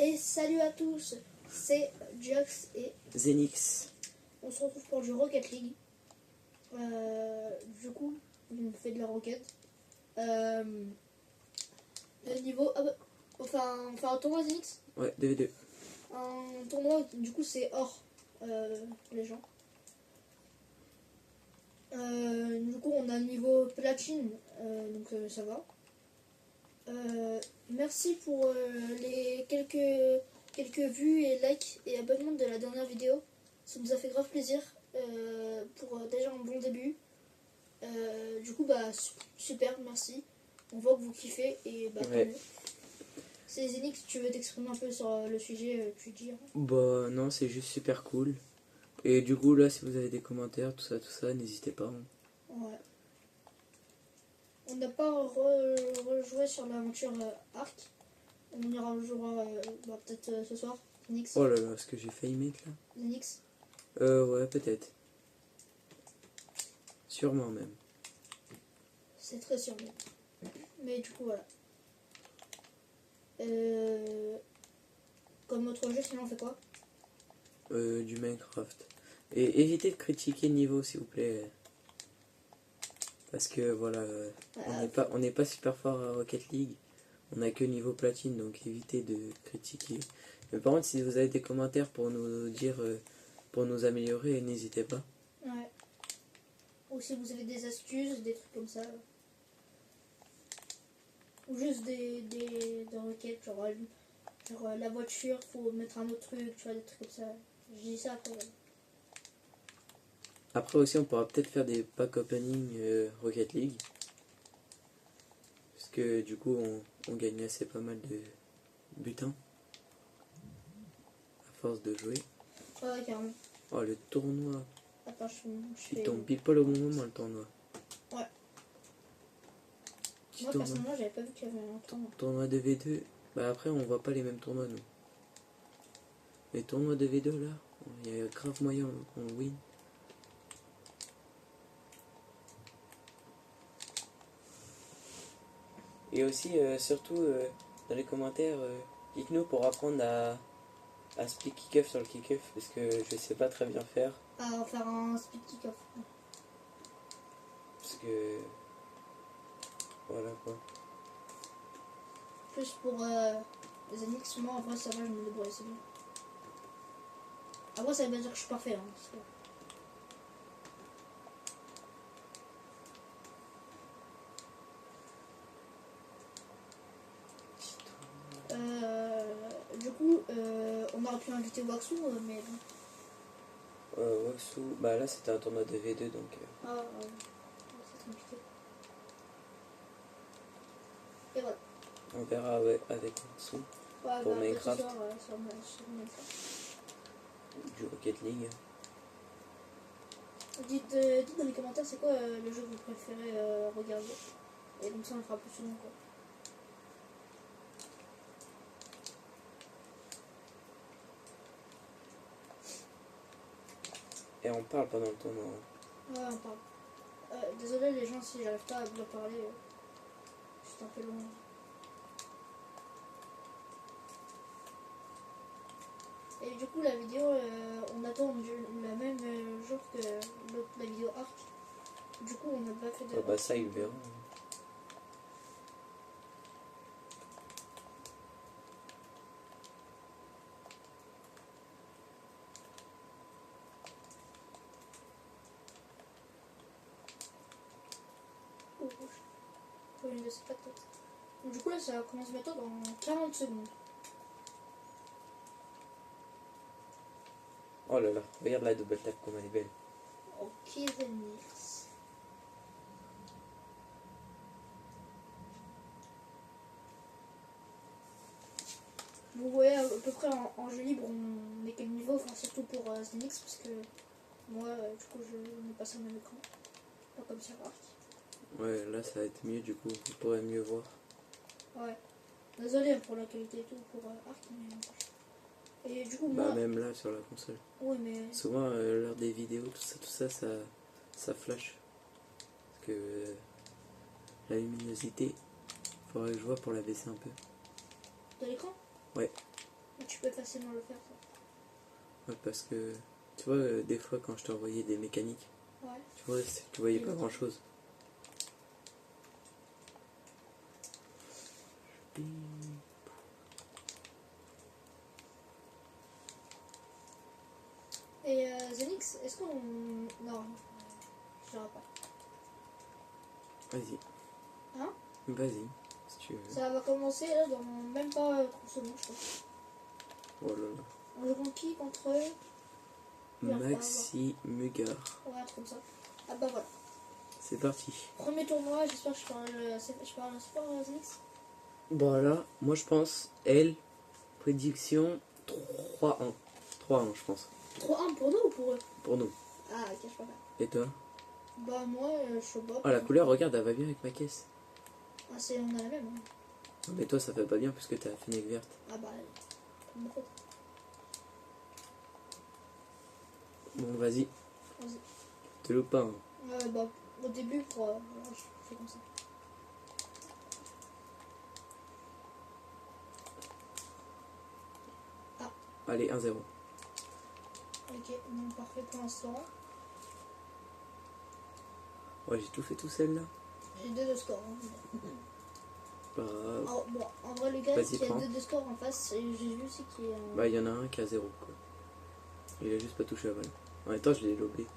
Et salut à tous, c'est Jox et Zenix. on se retrouve pour du Rocket League. Du coup, on fait de la Rocket. Le niveau... enfin, on fait un tournoi Zenix. Ouais, 2v2. Un tournoi, du coup, c'est hors les gens. Du coup, on a un niveau platine, donc ça va. Merci pour les quelques vues et likes et abonnements de la dernière vidéo. Ça nous a fait grave plaisir pour déjà un bon début. Du coup, bah super, merci. On voit que vous kiffez et bah tant Ouais. mieux. C'est Zenix, tu veux t'exprimer un peu sur le sujet, tu dis. Hein. Bah non, c'est juste super cool. Et du coup là, si vous avez des commentaires, tout ça, n'hésitez pas. Hein. Ouais. On n'a pas rejoué sur l'aventure Arc. On ira jouera peut-être ce soir. Zenix. Oh là là, ce que j'ai failli mettre là. Zenix. Ouais, peut-être. Sûrement même. C'est très sûr. Mais du coup, voilà. Comme autre jeu, sinon on fait quoi? Du Minecraft. Et évitez de critiquer le niveau s'il vous plaît. Parce que voilà, on n'est pas super fort à Rocket League. On n'a que niveau platine, donc évitez de critiquer. Mais par contre, si vous avez des commentaires pour nous dire, pour nous améliorer, n'hésitez pas. Ouais. Ou si vous avez des astuces, des trucs comme ça. Ou juste des requêtes, genre la voiture, faut mettre un autre truc, tu vois, des trucs comme ça. Je dis ça après. Après aussi, on pourra peut-être faire des pack opening Rocket League. Parce que du coup, on gagne assez pas mal de butins. À force de jouer. Ouais, carrément. Oh, le tournoi. Attends, je Il fais... tombe pile pas au bon moment, le tournoi. Ouais. Petit Moi, tournoi. personnellement, j'avais pas vu qu'il y avait un tournoi. Tournoi de V2. Bah après, on voit pas les mêmes tournois, nous. Les tournois de V2, là, il y a grave moyen qu'on win. Et aussi, surtout, dans les commentaires, dites-nous pour apprendre à split kick-off sur le kick-off, parce que je sais pas très bien faire. Ah, faire un speed kick-off. Parce que... Voilà quoi. Plus pour les Zenix, moi, en vrai, ça va, je me débrouille assez bien. Après, ça veut pas dire que je suis parfait. Hein, parce que... Du coup, on aurait pu inviter Waxu, mais bon. Waksu, bah là c'était un tournoi de V2 donc... Ah, c'est compliqué. Et voilà. on verra avec Waksu Ouais, pour bah, Minecraft, ce soir, sur Minecraft. du Rocket League. Dites dans les commentaires c'est quoi le jeu que vous préférez regarder. Et comme ça on le fera plus souvent quoi. Et on parle pendant le tournoi. Ouais, on parle. Désolé les gens si j'arrive pas à vous parler. Je suis un peu loin. Et du coup la vidéo, on attend le même jour que la vidéo Arc. Du coup on n'a pas fait de... Bah ça ils verront. Une de ces patates. Donc, du coup là ça commence bientôt dans 40 secondes. Oh là là, regarde la double tap comme elle est belle. Ok Zenix. Vous voyez à peu près en jeu libre on est quel niveau, enfin surtout pour Zenix parce que moi du coup je n'ai pas ça au même écran. Pas comme sur Arc. Ouais, là ça va être mieux du coup, vous pourrez mieux voir. Ouais. Désolé pour la qualité et tout pour Arc mais... Et du coup Bah moi... même là sur la console. Oui mais... Souvent lors des vidéos, tout ça flash. Parce que la luminosité, faudrait que je vois pour la baisser un peu. De l'écran? Ouais. peux facilement le faire. Ça. Ouais, parce que, tu vois, des fois, quand je t'ai envoyé des mécaniques, Ouais. tu vois, tu voyais Et pas le- grand-chose. Et Zenix, est-ce qu'on... Non, je dirais pas. Vas-y. Hein? Vas-y, si tu veux. Ça va commencer là dans même pas 30 secondes, je crois. Oh là là. On joue qui contre... Maxi Mugar. Ouais, un truc comme ça. Ah bah voilà. C'est parti. Premier tournoi, j'espère que je parle un sport, Zenix. Bon là, moi je pense, elle, prédiction 3-1. 3-1 je pense. 3-1 pour nous ou pour eux? Pour nous. Ah, ok, je sais pas. Et toi? Bah moi, je sais pas. Ah la couleur, regarde, elle va bien avec ma caisse. Ah, on a la même. Hein. Non, mais toi ça fait pas bien puisque t'as la fenêtre verte. Ah bah, pas de ma faute. Bon vas-y, Vas-y. te loupe pas. Hein. Bah, au début, voilà, je fais comme ça. Allez, 1-0. Ok, bon, parfait pour l'instant. Ouais, j'ai tout fait tout seul là. J'ai 2 de score. Hein. Bah, Alors, bon, en vrai, le gars Vas-y, qui a prends. 2 de score en face, j'ai vu aussi qu'il est en... bah il y en a un qui a 0 quoi. Il a juste pas touché la balle. En même temps je l'ai lobé.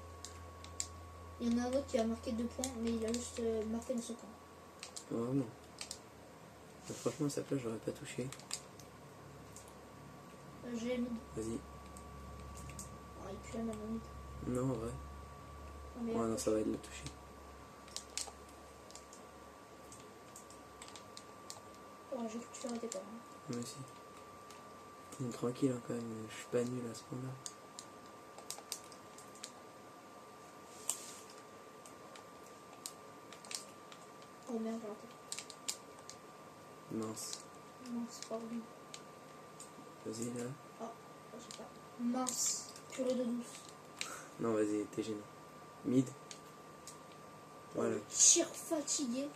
Il y en a un autre qui a marqué 2 points, mais il a juste marqué dans son camp. Vraiment. Bah, franchement à sa place j'aurais pas touché. J'ai mis. Vas-y. Ah, il pue la même limite. Non en vrai. Ah, mais Ouais non ça va être le toucher. oh, j'ai cru que tu l'arrêtais pas. Hein. Moi aussi. Tranquille hein, quand même, je suis pas nul à ce point-là. Oh merde, j'ai raté. Mince. Non, c'est pas lui. Vas-y là. Je sais pas. Mince. Purée de douce. Non vas-y, t'es gênant. Mid. Voilà. Tire fatigué.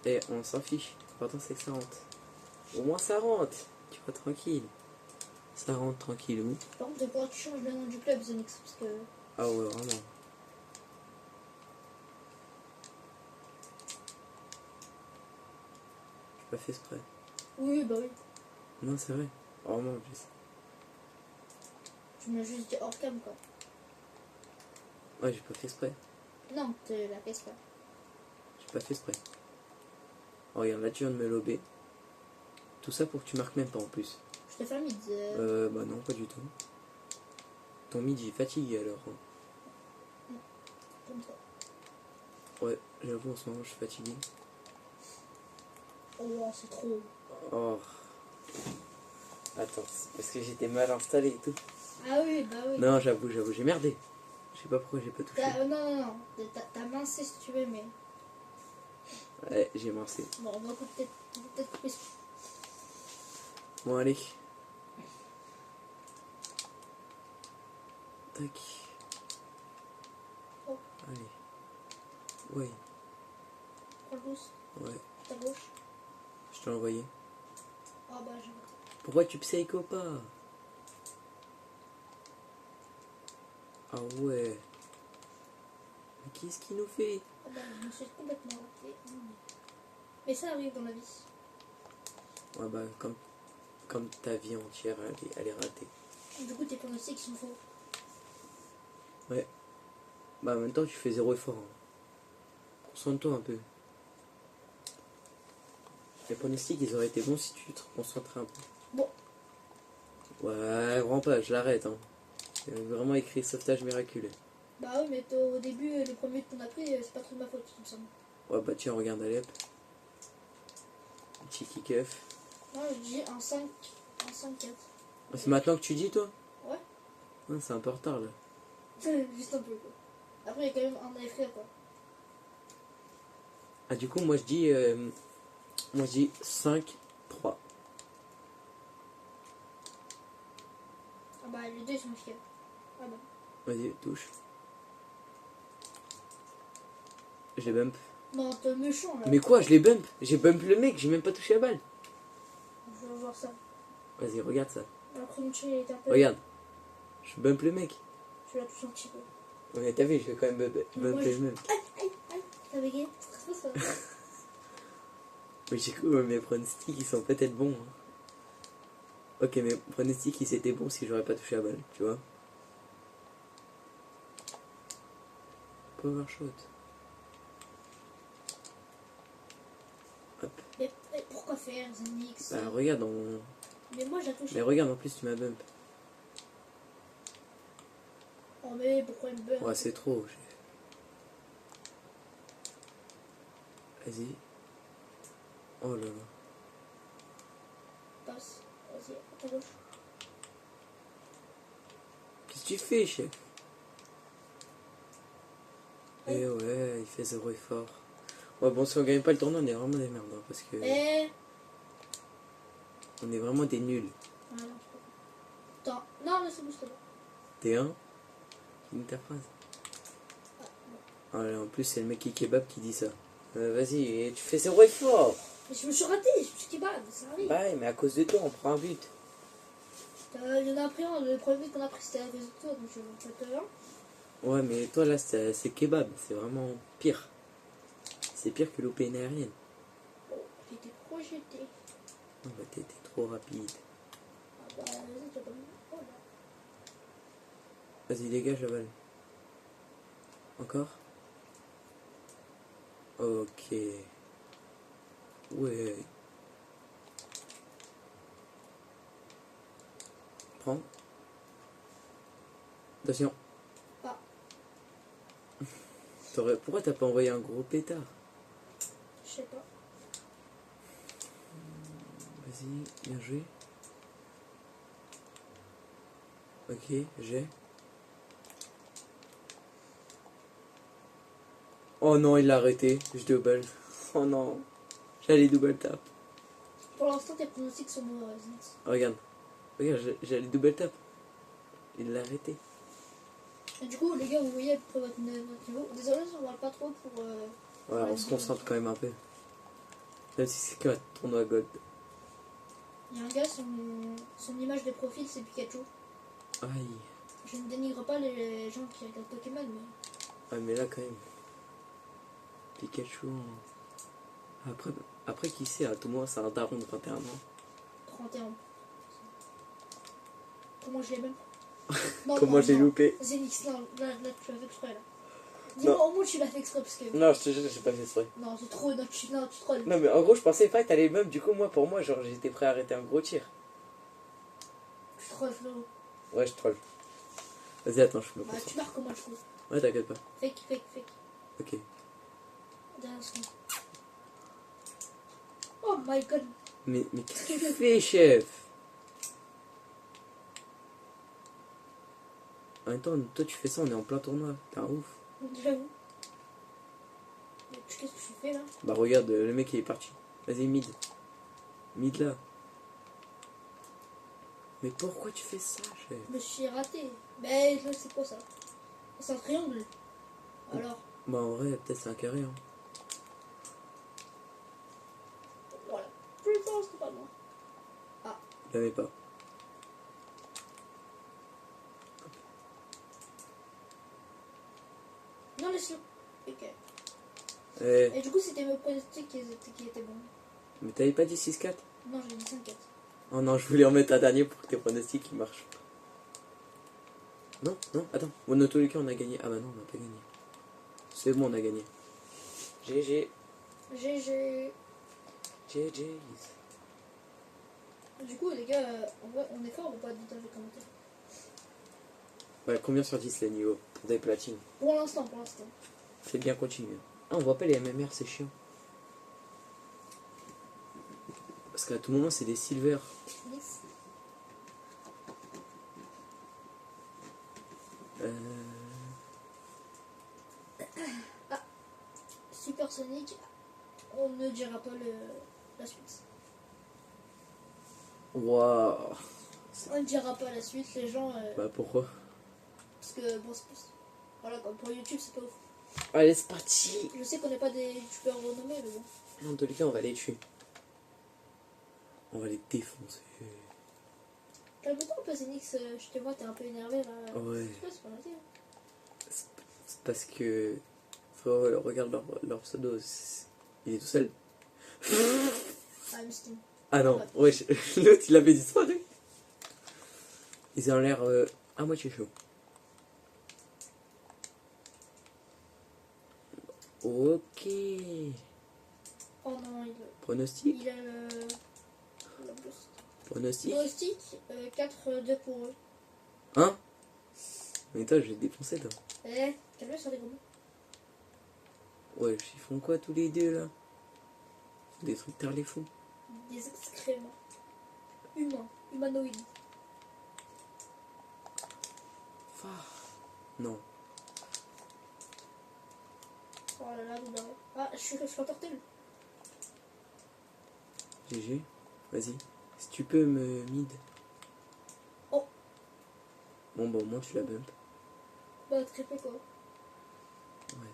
Et on s'en fiche. L'important c'est que ça rentre. Au moins ça rentre. Tu vois tranquille. Ça rentre tranquillou. Par contre, il faudra que tu changes le nom du club, Zenix, parce que... Ah ouais vraiment. J'ai pas fait exprès. Oui, bah oui. Non c'est vrai. Vraiment en plus. Tu m'as juste dit hors cam, quoi. Ouais j'ai pas fait exprès. Non, te la caisse pas. J'ai pas fait exprès. Oh, regarde là tu viens de me lober. Tout ça pour que tu marques même pas en plus. Je te fais un mid. Bah non pas du tout. Ton mid il est fatigué alors. Hein. Comme ça. Ouais j'avoue en ce moment je suis fatigué. Oh, c'est trop. Oh. Attends, c'est parce que j'étais mal installé et tout. Ah oui, bah oui. Non j'avoue j'ai merdé. Je sais pas pourquoi j'ai pas touché. Non. T'as mincé si tu veux, mais... Ouais j'ai mincé. Bon, on va peut-être couper ce... Bon allez. Tac. Oh. Allez. Ouais. Prends le pouce. Ouais. Ta gauche. Je t'ai envoyé. Ah bah, j'ai raté. Pourquoi tu psycho pas? Ah ouais. Mais qu'est-ce qu'il nous fait? Ah bah, je me suis complètement raté. Mais ça arrive dans la vie. Ouais bah comme ta vie entière elle est ratée. Du coup, tes pronostics sont faux. Ouais. Bah en même temps tu fais zéro effort. Hein. Concentre-toi un peu. Les pronostics ils auraient été bons si tu te concentrais un peu. Bon. Ouais vraiment pas, je l'arrête hein. Il y avait vraiment écrit sauvetage miraculeux. Bah oui, mais au début, les premiers qu'on a pris, c'est pas trop de ma faute, il me semble. Ouais bah tiens regarde Alep. Petit kick-off. Moi, je dis un 5, un 5-4. C'est maintenant que tu dis toi? Ouais. Ouais, c'est un peu en retard là. Juste un peu, quoi. Après, il y a quand même un AFR, quoi. Ah du coup moi je dis 5-3. Ah bah, les deux, ils sont efficaces. Ah bah. Vas-y, touche. Je les bump. Non, t'es méchant, là. Mais quoi, je les bump? J'ai bump le mec, j'ai même pas touché la balle. Je veux voir ça. Vas-y, regarde ça. Après, mon chien, il était un peu. Regarde, je bump le mec. Je l'ai touché un petit peu. Ouais, t'as vu, je vais quand même bumper le mec. Aïe. T'as bégayé. C'est trop ça. Mais j'ai cru, ouais, mes pronostics, ils sont peut-être bons. Hein. Ok, mes pronostics, ils étaient bons si j'aurais pas touché la balle, tu vois. Power shot. Hop. Mais pourquoi faire, Zenix? Bah, regarde, on... Mais moi, j'ai touché. Mais regarde, en plus, tu m'as bump. Oh, mais pourquoi il me beurre? Ouais, c'est trop. Vas-y. Oh là là. Passe. Vas-y, à ta gauche. Qu'est-ce que tu fais, chef? Eh ouais, il fait 0 effort. Ouais, bon, si on gagne pas le tournoi, on est vraiment des merdes. Hein, parce que on est vraiment des nuls. Ah non, c'est pas bon. Attends, non, mais c'est bon, c'est bon. T1. Finis ta phrase. Ah, bon. Ah, là, en plus, c'est le mec qui kebab qui dit ça. Vas-y, tu fais 0 effort. Mais je me suis raté, je me suis kebab, ça arrive. Bah, ouais, mais à cause de toi, on prend un but. Il y en a pris un, le premier but qu'on a pris c'était à cause de toi, donc je vais pas te dire. Ouais, mais toi, là, c'est kebab. C'est vraiment pire. C'est pire que l'OP aérienne. Oh, j'étais projeté. Oh, bah, t'étais trop rapide. Ah bah, vas-y, t'as pas mis. Oh là. Vas-y, dégage la balle. Encore? Ok. Ouais. Prends. Attention. Ah. Pourquoi t'as pas envoyé un gros pétard? Je sais pas. Vas-y, bien joué. Ok, j'ai. Oh non, il l'a arrêté. Je double. Oh non. J'allais double tap. Pour l'instant, tes pronostics sont mauvaises. Regarde. Regarde, j'allais double tap. Il l'a arrêté. Et du coup, les gars, vous voyez à peu près votre niveau. Désolé, on ne parle pas trop pour. Ouais, on se concentre quand même un peu. Même si c'est qu'un tournoi Gold. Il y a un gars, son image de profil, c'est Pikachu. Aïe. Je ne dénigre pas les gens qui regardent Pokémon, mais. Ouais, mais là quand même. Pikachu. Après qui sait, à tout moment, c'est un daron de 21 ans. 31. Comment je l'ai même non, Comment j'ai loupé? Zenix, non, là, tu l'as fait exprès, là. Dis-moi au moins tu l'as fait exprès, parce que. Non, je te jure, j'ai pas fait exprès. Non, c'est trop, non, tu trolles. Non, mais en gros, je pensais pas que t'allais même. Du coup, pour moi, genre, j'étais prêt à arrêter un gros tir. Tu trolles, frérot. Ouais, je troll. Vas-y, attends, je me Bah, concentre. tu marques comment je trouve. Ouais, t'inquiète pas. Fake. Ok. Dernière seconde. Oh my god. Mais qu'est-ce que tu fais, chef? En même temps, toi, tu fais ça, on est en plein tournoi. T'es un ouf. J'avoue. Mais qu'est-ce que tu fais là? Bah, regarde, le mec, il est parti. Vas-y, mid. Mid là. Mais pourquoi tu fais ça, chef? Je me suis raté. Mais là, c'est quoi ça? C'est un triangle. Alors. Bah, en vrai, peut-être c'est un carré, hein. Voilà. Plus fort, c'est pas moi. Je l'avais pas. Non, laisse-le. Ok. Eh, Et du coup, c'était mes pronostics qui étaient bons. mais t'avais pas dit 6-4? Non, j'ai dit 5-4. Oh non, je voulais en mettre un dernier pour que tes pronostics ils marchent. Non, attends. Bon, dans tous les cas, on a gagné. Ah bah non, on n'a pas gagné. C'est bon, on a gagné. GG. GG. Du coup, les gars, on est fort ou pas? Dites dans les commentaires. Ouais, combien sur 10 les niveaux pour des platines? Pour l'instant. C'est bien continuer. Ah, on voit pas les MMR, c'est chiant. Parce qu'à tout moment, c'est des silver. Yes. Supersonic, on ne dira pas la suite. Waouh. On ne dira pas la suite, les gens. Bah pourquoi? Parce que, bon, c'est plus. Voilà, quoi, pour YouTube, c'est pas ouf. Allez, c'est parti. Je sais qu'on n'est pas des youtubeurs renommés, mais bon. Dans tous les cas, on va les tuer. On va les défoncer. Calme-toi. pas, Zenix, je te vois, t'es un peu énervé là. Ouais. C'est pas grave. C'est parce que... Regarde leur pseudo. Il est tout seul. Ah, miskin. Ah non, ouais, l'autre il avait disparu. Ils ont l'air à moitié chaud. Ok. Oh non, Pronostic. il a le boost. Pronostic. Pronostic, 4-2 pour eux. Hein? Mais toi, je vais te défoncer toi. Eh, calme sur les gros mots. Ouais, ils font quoi tous les deux là? Ils font des trucs tard les fous. Des excréments. Humains, humanoïdes. Non. Oh là là, vous barrez. Ah, je suis en tortelle. GG. Vas-y. Si tu peux me mid. Oh. Bon bah au moins tu la bump. Bah, très peu quoi. Ouais.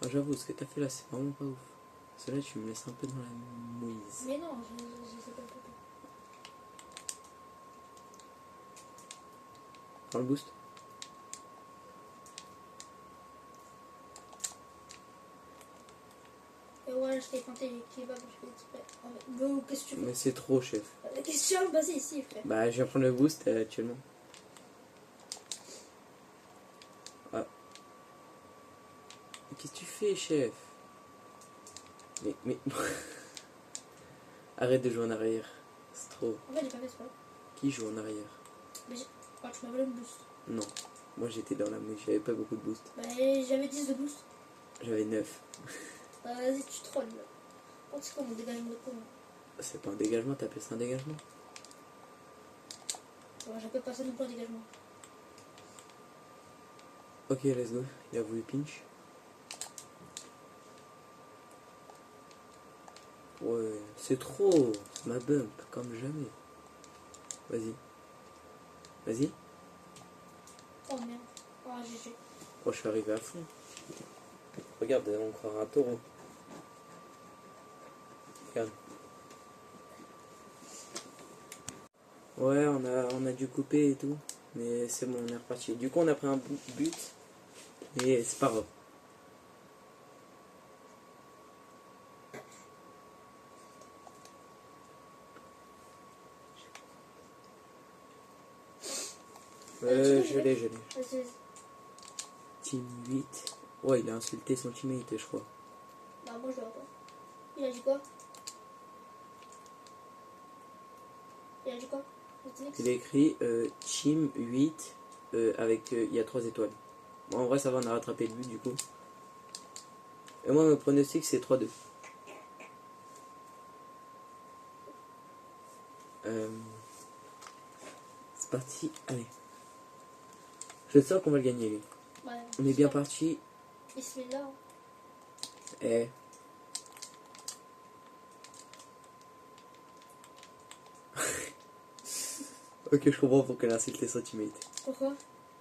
Ah, j'avoue, ce que t'as fait là, c'est vraiment pas ouf. Parce que là, tu me laisses un peu dans la mouise. Mais non, je sais pas. Prends le boost. Et ouais, je t'ai planté les kebabs, je fais exprès. Oh, mais qu'est-ce que tu fais? Mais c'est trop, chef. Qu'est-ce que tu vas me passer ici, frère? Bah, je viens prendre le boost actuellement. Ah. Mais qu'est-ce que tu fais, chef? Mais... Arrête de jouer en arrière. C'est trop. En fait, j'ai pas fait ça. Qui joue en arrière? Mais oh, tu m'as volé le boost. Non. Moi, j'étais dans la mouise. J'avais pas beaucoup de boost. Bah, j'avais 10 de boost. J'avais 9. Bah, vas-y, tu trolles là. Oh, c'est quoi mon dégagement de con? C'est pas un dégagement, t'appelles ça un dégagement? Ouais, j'appelle pas ça non plus un dégagement. Ok, let's go. Il a voulu pinch. Ouais, c'est trop. C'est ma bump, comme jamais. Vas-y. Vas-y. Oh merde. Oh, GG. Oh, je suis arrivé à fond. Regarde, on croirait un taureau. Regarde. Ouais, on a dû couper et tout. Mais c'est bon, on est reparti. Du coup, on a pris un but. Mais c'est pas grave. Je l'ai. Vas-y. Team 8. Ouais, il a insulté son teammate, je crois. Bah, moi, je le vois pas. Il a dit quoi? Il a écrit Team 8 avec il y a 3 étoiles. Bon, en vrai, ça va, on a rattrapé le but du coup. Et moi, mon pronostic, c'est 3-2. C'est parti, allez. Je sens qu'on va le gagner, lui. Ouais, On est bien parti. Bismillah. Eh. Ok, je comprends pourquoi elle a insulté son teammate. Pourquoi?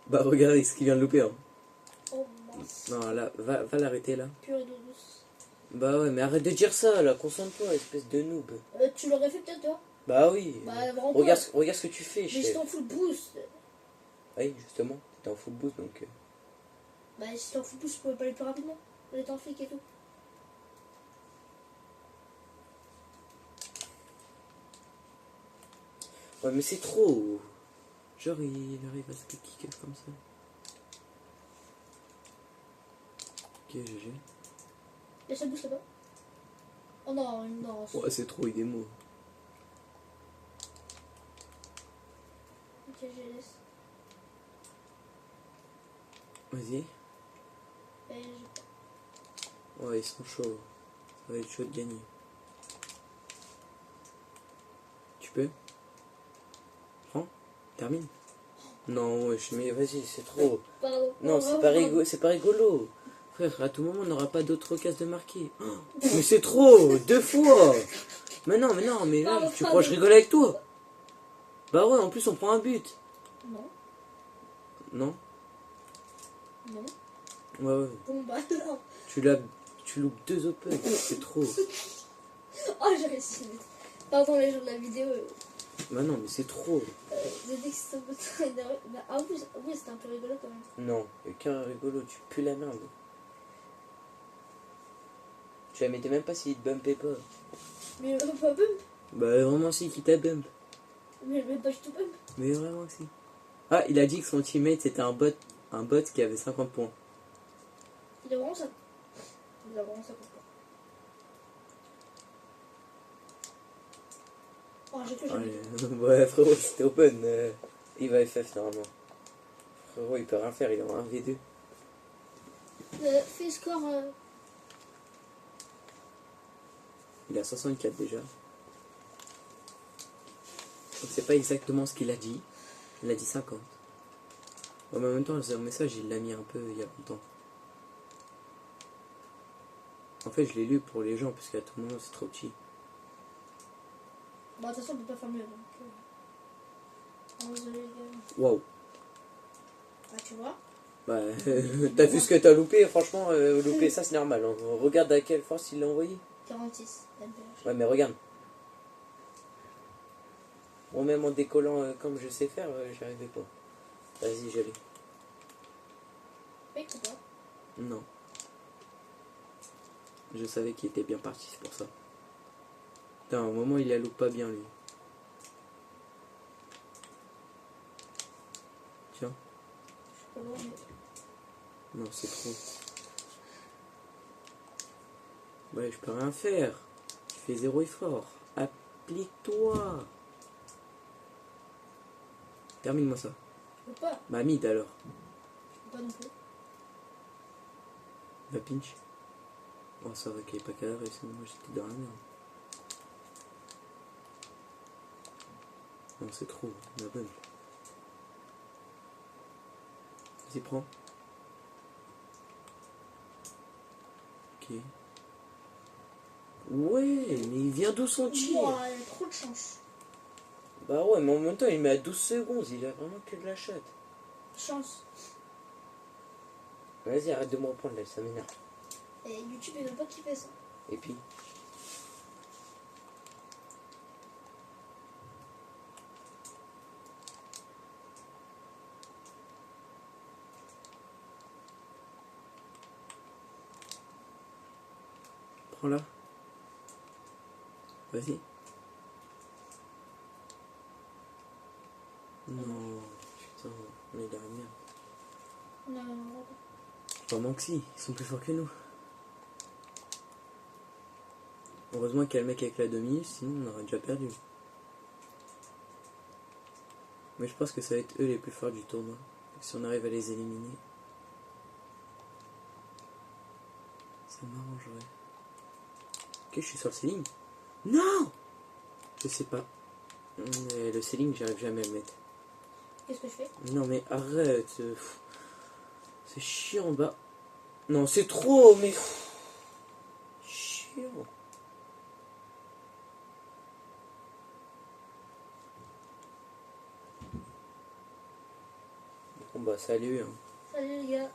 Bah, regardez ce qu'il vient de louper. Hein. Oh mince. Non, là, va l'arrêter là. Purée d'eau douce. Bah ouais, mais arrête de dire ça là, concentre-toi, espèce de noob. Tu l'aurais fait peut-être toi? Bah oui. Bah vraiment regarde, pas. regarde ce que tu fais, Mais chef. j'étais en full boost. Oui, justement, t'étais en full boost donc. Bah si j'étais en full boost, je pouvais pas aller plus rapidement. J'étais en flic et tout. Ouais, mais c'est trop. Genre, il arrive à se kicker comme ça. Ok, GG. Laisse le boost là-bas. Oh non, non. Ouais, c'est trop, il est mou. Ok, je laisse. Vas-y. Et je... Ouais, ils sont chauds. Ça va être chaud de gagner. Tu peux? Prends. Termine. Non, wesh, mais vas-y, c'est trop. Pardon. Non, c'est pas rigolo. Frère, à tout moment, on n'aura pas d'autres occasions de marquer. Oh, mais c'est trop, 2 fois. Mais non, mais là, Pardon, tu crois que je rigole avec toi? Bah ouais, en plus, on prend un but. Non. Non? Non. Ouais, ouais. Bon bah non. Tu loupes 2 open, c'est trop. Oh, j'ai réussi. Pardon les gens de la vidéo. Bah non, mais c'est trop. vous ai dit que c'était un peu trop énervé. Bah, en plus, oui, c'était un peu rigolo quand même. Non, aucun rigolo, tu pues la merde. Tu la mettais même pas s'il te bumpait pas. Mais pas bump. Bah vraiment si, qui t'a bump. Mais pas du tout bump. Mais vraiment si. Ah, il a dit que son teammate c'était un bot qui avait 50 points. Il a vraiment ça. Il a vraiment ça pour toi. Oh, j'ai plus jamais. Allez, ouais frérot, c'était open. Il va FF normalement. Frérot, il peut rien faire, il est en 1v2. Fais score. Il a 64 déjà. Donc c'est pas exactement ce qu'il a dit. Il a dit 50. Ouais, mais en même temps, un message, il l'a mis un peu il y a longtemps. En fait, je l'ai lu pour les gens, parce qu'à tout moment, c'est trop petit. Bah, de toute façon, on peut pas faire mieux. Donc, désolé, les gars. Waouh. Ah, tu vois. Bah, t'as vu ce que t'as loupé, franchement, louper ça, c'est normal. Hein. Regarde à quelle force il l'a envoyé. 46 MPH. Ouais, mais regarde. Bon, même en décollant comme je sais faire, j'y arrivais pas. Vas-y, j'allais. Fake ou pas? Non. Je savais qu'il était bien parti, c'est pour ça. Putain, au moment, il la loupe pas bien, lui. Tiens. Je suis pas loin, mais. Non, c'est trop. Ouais, je peux rien faire. Tu fais 0 effort. Applique-toi. Termine-moi ça. Je peux pas. Bah, mid alors. Je peux pas non plus. Va pinch. Oh, ça va qu'il est pas carré, sinon moi j'étais dans la merde. Non, c'est trop. La bonne. Vas-y, prends. Ok. Ouais, mais il vient d'où son tir? Ouah, il a trop de chance. Bah ouais, mais en même temps, il met à 12 secondes. Il a vraiment que de la chatte. Chance. Vas-y, arrête de me reprendre là, ça m'énerve. Et YouTube, il veut pas qu'il fait ça. Et puis prends-la. Vas-y. Non, putain, on est dans la merde. Non. Vraiment que si, ils sont plus forts que nous. Heureusement qu'il y a le mec avec la demi, sinon on aurait déjà perdu. Mais je pense que ça va être eux les plus forts du tournoi. Si on arrive à les éliminer, ça m'arrangerait. Ok, je suis sur le ceiling. Non! Je sais pas. Mais le ceiling, j'arrive jamais à le mettre. Qu'est-ce que je fais? Non mais arrête. C'est chiant, bah. Non, c'est trop, mais. Chiant. Bon bah salut. Hein. Salut les gars.